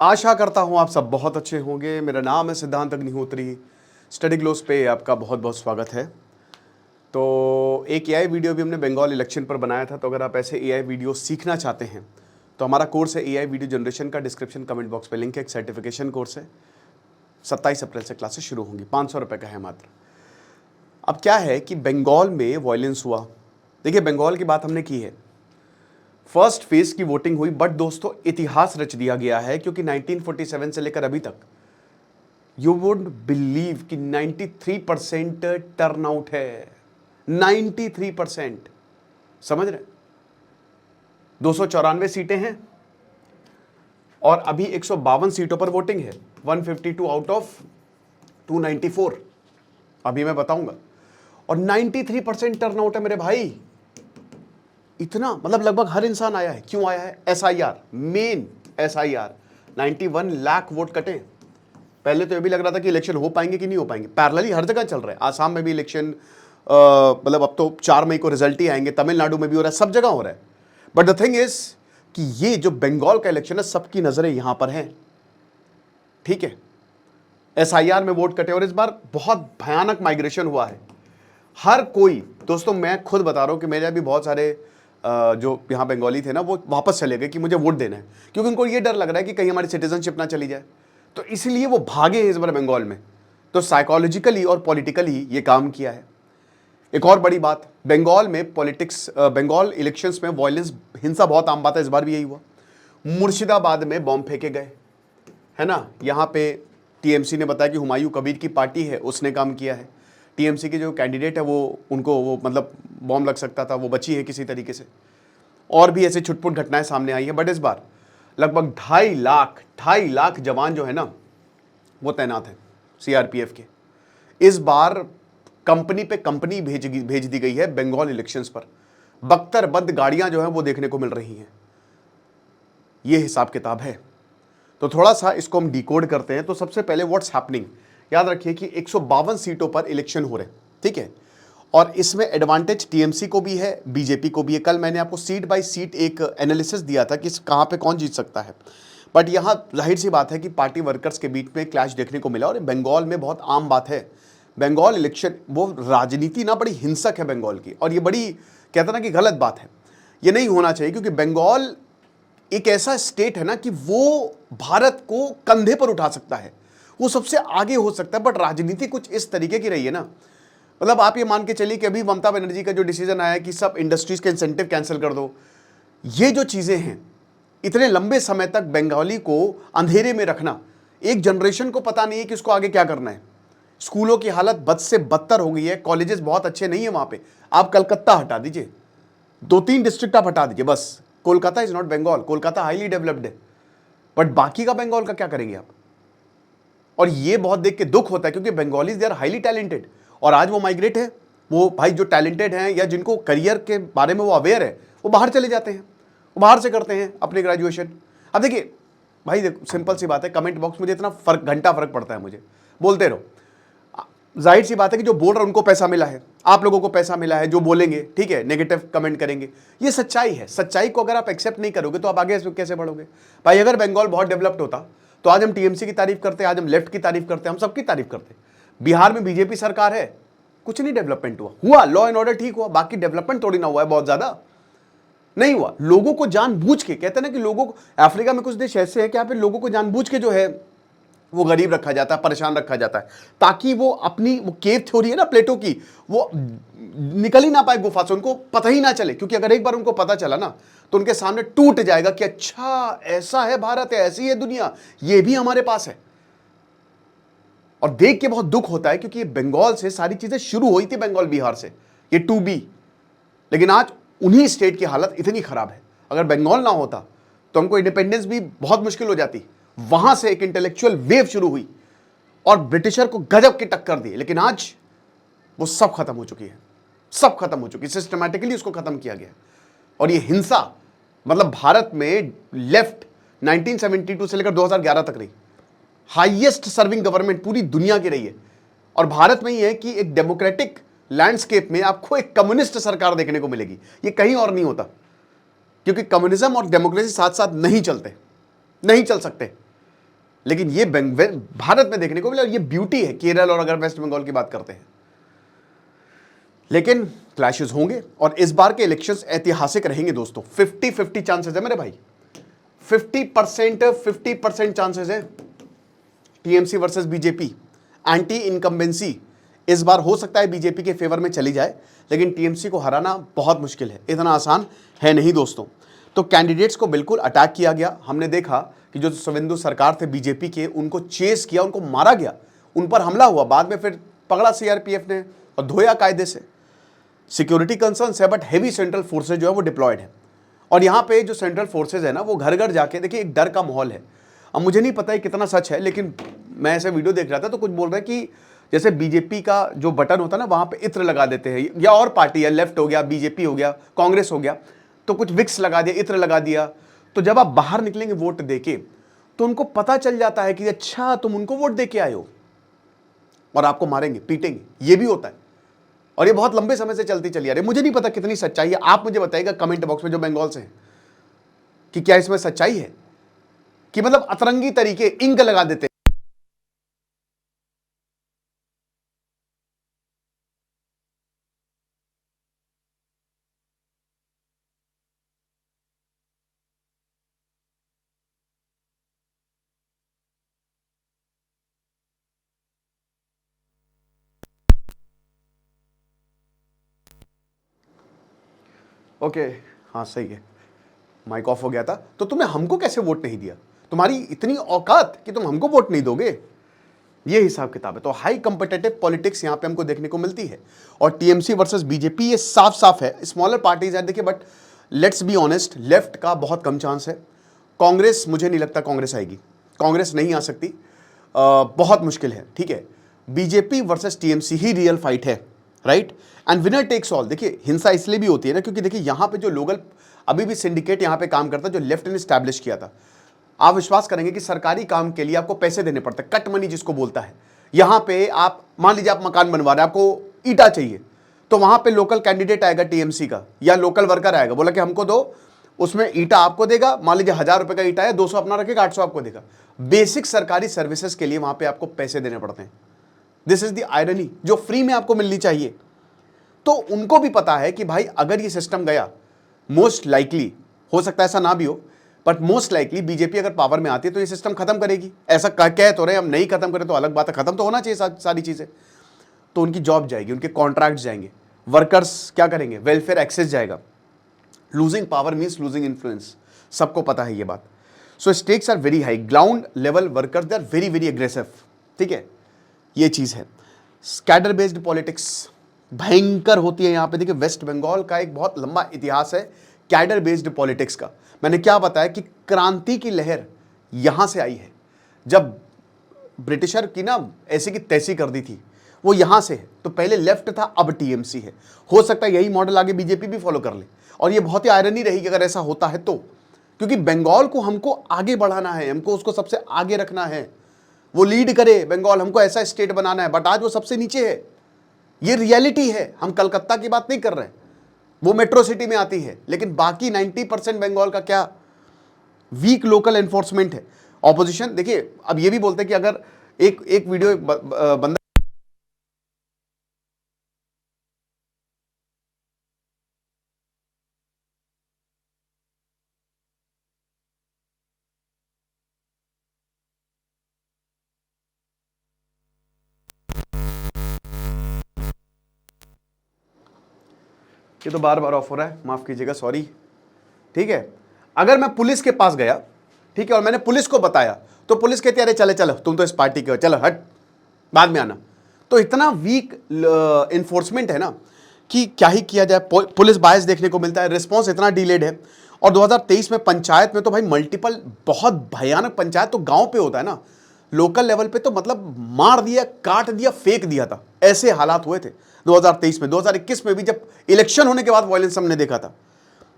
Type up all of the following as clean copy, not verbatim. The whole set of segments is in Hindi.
आशा करता हूँ आप सब बहुत अच्छे होंगे। मेरा नाम है सिद्धांत अग्निहोत्री। स्टडी ग्लोस पे आपका बहुत बहुत स्वागत है। तो एक एआई वीडियो भी हमने बंगाल इलेक्शन पर बनाया था, तो अगर आप ऐसे एआई वीडियो सीखना चाहते हैं तो हमारा कोर्स है एआई वीडियो जनरेशन का। डिस्क्रिप्शन कमेंट बॉक्स पे लिंक है। एक सर्टिफिकेशन कोर्स है, 27 अप्रैल से क्लासेस शुरू होंगी। 500 रुपये का है मात्र। अब क्या है कि बंगाल में वायलेंस हुआ। देखिए, बंगाल की बात हमने की है, फर्स्ट फेज की वोटिंग हुई, बट दोस्तों इतिहास रच दिया गया है, क्योंकि 1947 से लेकर अभी तक यू वुड बिलीव कि 93% टर्नआउट है। 93%, समझ रहे? 294 सीटें हैं और अभी 152 सीटों पर वोटिंग है। 152 आउट ऑफ 294, अभी मैं बताऊंगा। और 93% टर्नआउट है मेरे भाई। इतना मतलब लगभग हर इंसान आया है। क्यों आया है? SIR, main SIR. 91 lakh vote कटे। पहले तो ये भी लग रहा था कि इलेक्शन हो पाएंगे कि नहीं हो पाएंगे। पैरेलली हर जगह चल रहा है। आसाम में भी इलेक्शन, मतलब अब तो 4 मई को रिजल्ट ही आएंगे। तमिलनाडु में भी हो रहा है, सब जगह हो रहा है। बट द थिंग इज कि ये जो बंगाल का इलेक्शन है, सबकी नजरें यहां पर हैं। ठीक है, एसआईआर में वोट कटे और इस बार बहुत भयानक माइग्रेशन हुआ है। हर कोई, दोस्तों मैं खुद बता रहा हूं कि मेरे भी बहुत सारे जो यहाँ बंगाली थे ना, वो वापस चले गए कि मुझे वोट देना है, क्योंकि उनको ये डर लग रहा है कि कहीं हमारी सिटीजनशिप ना चली जाए। तो इसलिए वो भागे हैं इस बार बंगाल में। तो साइकोलॉजिकली और पॉलिटिकली ये काम किया है। एक और बड़ी बात, बंगाल में पॉलिटिक्स, बंगाल इलेक्शंस में वायलेंस, हिंसा बहुत आम बात है। इस बार भी यही हुआ। मुर्शिदाबाद में बॉम्ब फेंके गए, है ना। यहाँ पे टीएमसी ने बताया कि हुमायूं कबीर की पार्टी है, उसने काम किया है। टीएमसी के जो कैंडिडेट है उनको मतलब बॉम्ब लग सकता था, वो बची है किसी तरीके से। और भी ऐसे छुटपुट घटनाएं सामने आई है। बट इस बार लगभग 2.5 लाख जवान जो है ना, वो तैनात है सीआरपीएफ के। इस बार कंपनी पे कंपनी भेज दी गई है बंगाल इलेक्शंस पर। बख्तरबंद गाड़ियां जो है वो देखने को मिल रही हैं। ये हिसाब किताब है। तो थोड़ा सा इसको हम डिकोड करते हैं। तो सबसे पहले व्हाट्स हैपनिंग, याद रखिए कि 152 सीटों पर इलेक्शन हो रहे हैं। ठीक है, और इसमें एडवांटेज टीएमसी को भी है, बीजेपी को भी है। कल मैंने आपको सीट बाय सीट एक एनालिसिस दिया था कि कहां पे कौन जीत सकता है। बट यहां जाहिर सी बात है कि पार्टी वर्कर्स के बीच में क्लैश देखने को मिला, और बंगाल में बहुत आम बात है। बंगाल इलेक्शन, वो राजनीति ना बड़ी हिंसक है बंगाल की, और ये बड़ी कहता ना कि गलत बात है। ये नहीं होना चाहिए, क्योंकि बंगाल एक ऐसा स्टेट है ना कि वो भारत को कंधे पर उठा सकता है, वो सबसे आगे हो सकता है। बट राजनीति कुछ इस तरीके की रही है ना, मतलब आप ये मान के चलिए कि अभी ममता बनर्जी का जो डिसीजन आया है कि सब इंडस्ट्रीज के इंसेंटिव कैंसिल कर दो, ये जो चीजें हैं, इतने लंबे समय तक बंगाली को अंधेरे में रखना, एक जनरेशन को पता नहीं है कि उसको आगे क्या करना है। स्कूलों की हालत बद से बदतर हो गई है, कॉलेजेस बहुत अच्छे नहीं है वहां पे। आप कलकत्ता हटा दीजिए, 2-3 डिस्ट्रिक्ट आप हटा दीजिए बस। Kolkata is not Bengal, Kolkata highly developed है, बट बाकी का बंगाल का क्या करेंगे आप? और ये बहुत देख के दुख होता है, क्योंकि Bengalis they are highly talented, और आज वो माइग्रेट है। वो भाई जो टैलेंटेड हैं या जिनको करियर के बारे में वो अवेयर है, वो बाहर चले जाते हैं, वो बाहर से करते हैं अपने ग्रेजुएशन। अब देखिए भाई, देखो सिंपल सी बात है, कमेंट बॉक्स मुझे इतना घंटा फर्क पड़ता है, मुझे बोलते रहो। जाहिर सी बात है कि जो बोल रहा है उनको पैसा मिला है, आप लोगों को पैसा मिला है, जो बोलेंगे ठीक है, नेगेटिव कमेंट करेंगे, ये सच्चाई है। सच्चाई को अगर आप एक्सेप्ट नहीं करोगे तो आप आगे कैसे बढ़ोगे? भाई अगर बंगाल बहुत डेवलप्ड होता तो आज हम टीएमसी की तारीफ करते, आज हम लेफ्ट की तारीफ करते, हम सबकी तारीफ करते। बिहार में बीजेपी सरकार है, कुछ नहीं डेवलपमेंट हुआ, लॉ एंड ऑर्डर ठीक हुआ, बाकी डेवलपमेंट थोड़ी ना हुआ है, बहुत ज्यादा नहीं हुआ। लोगों को जानबूझ के, कहते हैं ना कि लोगों को, अफ्रीका में कुछ देश ऐसे हैं कि यहाँ पे लोगों को जानबूझ के जो है वो गरीब रखा जाता है, परेशान रखा जाता है, ताकि वो अपनी वो केव थ्योरी है ना प्लेटो की, वो निकल ही ना पाए गुफा से, उनको पता ही ना चले। क्योंकि अगर एक बार उनको पता चला ना, तो उनके सामने टूट जाएगा कि अच्छा ऐसा है भारत, है ऐसी है दुनिया, ये भी हमारे पास है। और देख के बहुत दुख होता है, क्योंकि ये बंगाल से सारी चीजें शुरू हुई थी, बंगाल बिहार से, ये 2B। लेकिन आज उन्हीं स्टेट की हालत इतनी खराब है। अगर बंगाल ना होता तो हमको इंडिपेंडेंस भी बहुत मुश्किल हो जाती। वहां से एक इंटेलेक्चुअल वेव शुरू हुई और ब्रिटिशर को गजब की टक्कर दी। लेकिन आज वो सब खत्म हो चुकी है, सब खत्म हो चुकी है, सिस्टमैटिकली उसको खत्म किया गया। और ये हिंसा, मतलब भारत में लेफ्ट 1972 से लेकर 2011 तक रही, हाईएस्ट सर्विंग गवर्नमेंट पूरी दुनिया की रही है। और भारत में ही है कि एक डेमोक्रेटिक लैंडस्केप में आपको एक कम्युनिस्ट सरकार देखने को मिलेगी, ये कहीं और नहीं होता। क्योंकि कम्युनिज्म और डेमोक्रेसी साथ साथ नहीं चलते, नहीं चल सकते। लेकिन ये भारत में देखने को मिला, ये ब्यूटी है केरल और अगर वेस्ट बंगाल की बात करते हैं। लेकिन क्लैशेस होंगे और इस बार के इलेक्शंस ऐतिहासिक रहेंगे दोस्तों। 50-50 चांसेस है मेरे भाई, 50% चांसेस है TMC versus BJP. Anti incumbency इस बार हो सकता है बीजेपी के फेवर में चली जाए, लेकिन टीएमसी को हराना बहुत मुश्किल है, इतना आसान है नहीं दोस्तों। तो कैंडिडेट्स को बिल्कुल अटैक किया गया। हमने देखा कि जो शुवेंदु सरकार थे बीजेपी के, उनको चेस किया, उनको मारा गया, उन पर हमला हुआ, बाद में फिर पकड़ा सीआरपीएफ ने और धोया कायदे से। सिक्योरिटी कंसर्न्स है, बट हेवी सेंट्रल फोर्सेज जो है वो डिप्लॉयड है। और यहाँ पे जो सेंट्रल फोर्सेज है ना, वो घर घर जाके देखिए, एक डर का माहौल है। अब मुझे नहीं पता है कितना सच है, लेकिन मैं ऐसे वीडियो देख रहा था तो कुछ बोल रहा है कि जैसे बीजेपी का जो बटन होता है ना, वहां पे इत्र लगा देते हैं, या और पार्टी है, लेफ्ट हो गया, बीजेपी हो गया, कांग्रेस हो गया, तो कुछ विक्स लगा दिया, इत्र लगा दिया, तो जब आप बाहर निकलेंगे वोट देके तो उनको पता चल जाता है कि अच्छा तुम उनको वोट देके आए हो, और आपको मारेंगे, पीटेंगे। ये भी होता है और ये बहुत लंबे समय से चलती चली आ रही है। मुझे नहीं पता कितनी सच्चाई है, आप मुझे बताइएगा कमेंट बॉक्स में जो बंगाल से हैं कि क्या इसमें सच्चाई है कि मतलब अतरंगी तरीके इंक लगा देते हैं। ओके, हाँ सही है, माइक ऑफ हो गया था। तो तुमने हमको कैसे वोट नहीं दिया? तुम्हारी इतनी औकात कि तुम हमको वोट नहीं दोगे? ये हिसाब किताब है। तो हाई कॉम्पिटिटिव पॉलिटिक्स यहां पे हमको देखने को मिलती है। और टीएमसी वर्सेस बीजेपी ये साफ साफ है, स्मॉलर पार्टीज है देखिए, but let's be honest, left का बहुत कम चांस है। कांग्रेस, मुझे नहीं लगता कांग्रेस आएगी, कांग्रेस नहीं आ सकती, बहुत मुश्किल है, ठीक है। बीजेपी वर्सेस टीएमसी ही रियल फाइट है, right, and winner takes all. देखिए हिंसा इसलिए भी होती है ना, क्योंकि देखिए यहां पे जो लोकल अभी भी सिंडिकेट यहां पे काम करता है, जो लेफ्ट ने स्टैब्लिश किया था। आप विश्वास करेंगे कि सरकारी काम के लिए आपको पैसे देने पड़ते हैं, कट मनी जिसको बोलता है। यहां पे आप मान लीजिए आप मकान बनवा रहे हैं, आपको ईटा चाहिए, तो वहां पे लोकल कैंडिडेट आएगा टीएमसी का या लोकल वर्कर आएगा, बोला कि हमको दो, उसमें ईटा आपको देगा, मान लीजिए 1000 रुपए का ईटा है, 200 अपना रखेगा, 800 आपको देगा। बेसिक सरकारी सर्विसेज के लिए वहां पे आपको पैसे देने पड़ते हैं। दिस इज द आयरनी, जो फ्री में आपको मिलनी चाहिए। तो उनको भी पता है कि भाई अगर ये सिस्टम गया, मोस्ट लाइकली, हो सकता है ऐसा ना भी हो, बट मोस्ट लाइकली बीजेपी अगर पावर में आती है तो ये सिस्टम खत्म करेगी। ऐसा कह तो रहे, हम नहीं खत्म करें तो अलग बात है, खत्म तो होना चाहिए सारी चीजें। तो उनकी जॉब जाएगी, उनके कॉन्ट्रैक्ट जाएंगे, वर्कर्स क्या करेंगे, वेलफेयर एक्सेस जाएगा। Losing power means losing influence, सबको पता है ये बात। So stakes are very high, ground level workers they are very very aggressive, ठीक है, ये चीज है। स्कैडर बेस्ड पॉलिटिक्स भयंकर होती है यहां पे। देखिए वेस्ट बंगाल का एक बहुत लंबा इतिहास है कैडर बेस्ड पॉलिटिक्स का। मैंने क्या बताया कि क्रांति की लहर यहां से आई है, जब ब्रिटिशर की ना ऐसी की तैसी कर दी थी, वो यहां से है। तो पहले लेफ्ट था, अब टीएमसी है। हो सकता है यही मॉडल आगे बीजेपी भी फॉलो कर ले, और ये बहुत ही आयरनी रहेगी अगर ऐसा होता है तो, क्योंकि बंगाल को हमको आगे बढ़ाना है, हमको उसको सबसे आगे रखना है, वो लीड करे बंगाल, हमको ऐसा स्टेट बनाना है। बट आज वो सबसे नीचे है, ये रियलिटी है। हम कलकत्ता की बात नहीं कर रहे हैं, वो मेट्रो सिटी में आती है, लेकिन बाकी 90% बंगाल का क्या, वीक लोकल एनफोर्समेंट है। ऑपोजिशन देखिए, अब ये भी बोलते हैं कि अगर एक वीडियो बंदा, ये तो बार बार ऑफ हो रहा है, माफ कीजिएगा, सॉरी, ठीक है। अगर मैं पुलिस के पास गया, ठीक है, और मैंने पुलिस को बताया, तो पुलिस कहती है अरे चले चलो, तुम तो इस पार्टी के हो, चलो हट, बाद में आना। तो इतना वीक इन्फोर्समेंट है ना कि क्या ही किया जाए। पुलिस बायस देखने को मिलता है, रिस्पॉन्स इतना डिलेड है। और 2023 में पंचायत में तो भाई मल्टीपल, बहुत भयानक पंचायत तो गांव पे होता है ना, लोकल लेवल पे तो मतलब मार दिया, काट दिया, फेंक दिया था, ऐसे हालात हुए थे 2023 में। 2021 में भी जब इलेक्शन होने के बाद वायलेंस हमने देखा था,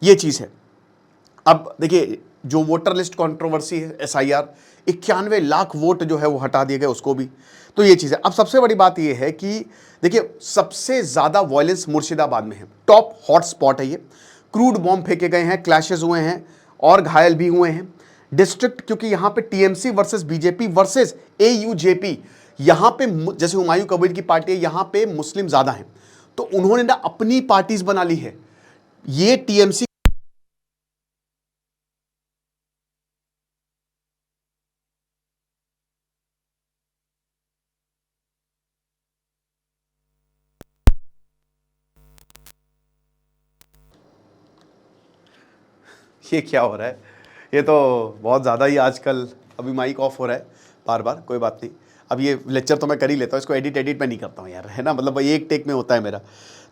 ये चीज है। अब देखिए जो वोटर लिस्ट कंट्रोवर्सी है, एसआईआर, 91 लाख वोट जो है वो हटा दिए गए उसको भी, तो ये चीज है। अब सबसे बड़ी बात ये है कि देखिए सबसे ज्यादा वायलेंस मुर्शिदाबाद में है, टॉप हॉट स्पॉट है ये। क्रूड बॉम्ब फेंके गए हैं, क्लैशेस हुए हैं और घायल भी हुए हैं। डिस्ट्रिक्ट, क्योंकि यहां पे टीएमसी वर्सेस बीजेपी वर्सेस एयूजेपी, यहां पे जैसे हुमायूं कबीर की पार्टी है, यहां पे मुस्लिम ज्यादा हैं, तो उन्होंने ना अपनी पार्टीज बना ली है। ये टीएमसी ये क्या हो रहा है, ये तो बहुत ज़्यादा ही आजकल, अभी माइक ऑफ हो रहा है बार बार, कोई बात नहीं। अब ये लेक्चर तो मैं कर ही लेता हूँ, इसको एडिट मैं नहीं करता हूँ यार, है ना, मतलब ये एक टेक में होता है मेरा।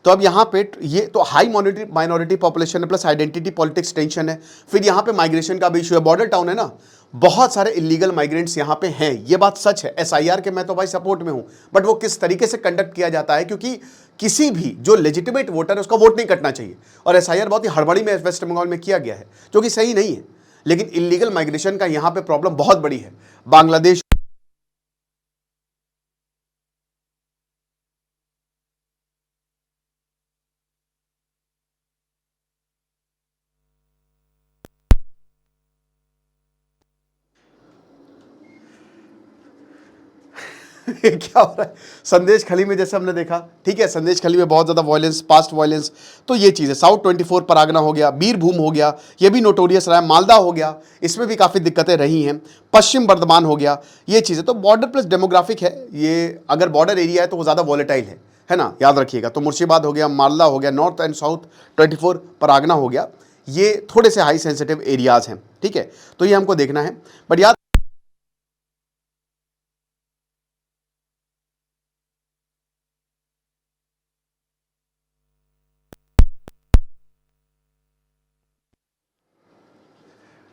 तो अब यहाँ पे ये तो हाई माइनॉरिटी पॉपुलेशन है, प्लस आइडेंटिटी पॉलिटिक्स टेंशन है, फिर यहाँ पे माइग्रेशन का भी इशू है, बॉर्डर टाउन है ना, बहुत सारे इलीगल माइग्रेंट्स यहाँ पे हैं, ये बात सच है। एसआईआर के मैं तो भाई सपोर्ट में हूँ, बट वो किस तरीके से कंडक्ट किया जाता है, क्योंकि किसी भी जो लेजिटिमेट वोटर है उसका वोट नहीं कटना चाहिए, और एसआईआर बहुत ही हड़बड़ी में वेस्ट बंगाल में किया गया है, जो कि सही नहीं है। लेकिन इलीगल माइग्रेशन का यहाँ पे प्रॉब्लम बहुत बड़ी है। बांग्लादेश क्या हो रहा है संदेश खली में, जैसे हमने देखा, ठीक है, संदेश खली में बहुत ज्यादा वायलेंस, पास्ट वायलेंस, तो ये चीज है। साउथ 24 परगना हो गया, बीरभूम हो गया, ये भी नोटोरियस रहा है, मालदा हो गया, इसमें भी काफी दिक्कतें रही हैं, पश्चिम बर्धमान हो गया, ये चीजें। तो बॉर्डर प्लस डेमोग्राफिक है ये, अगर बॉर्डर एरिया है तो वो ज्यादा वॉलेटाइल है ना, याद रखिएगा। तो मुर्शिदाबाद हो गया, मालदा हो गया, नॉर्थ एंड साउथ 24 परगना हो गया, ये थोड़े से हाई सेंसिटिव एरियाज हैं, ठीक है, तो ये हमको देखना है। बट याद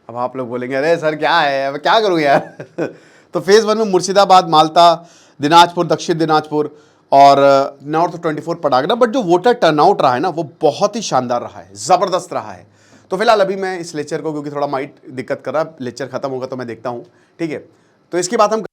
अब आप लोग बोलेंगे अरे सर क्या है, अब क्या करूँ यार तो फेज 1 में मुर्शिदाबाद, माल्टा, दिनाजपुर, दक्षिण दिनाजपुर और नॉर्थ 24 परगना। बट जो वोटर टर्नआउट रहा है ना, वो बहुत ही शानदार रहा है, ज़बरदस्त रहा है। तो फिलहाल अभी मैं इस लेक्चर को, क्योंकि थोड़ा माइट दिक्कत कर रहा है, लेक्चर खत्म होगा तो मैं देखता हूँ, ठीक है। तो इसके बाद हम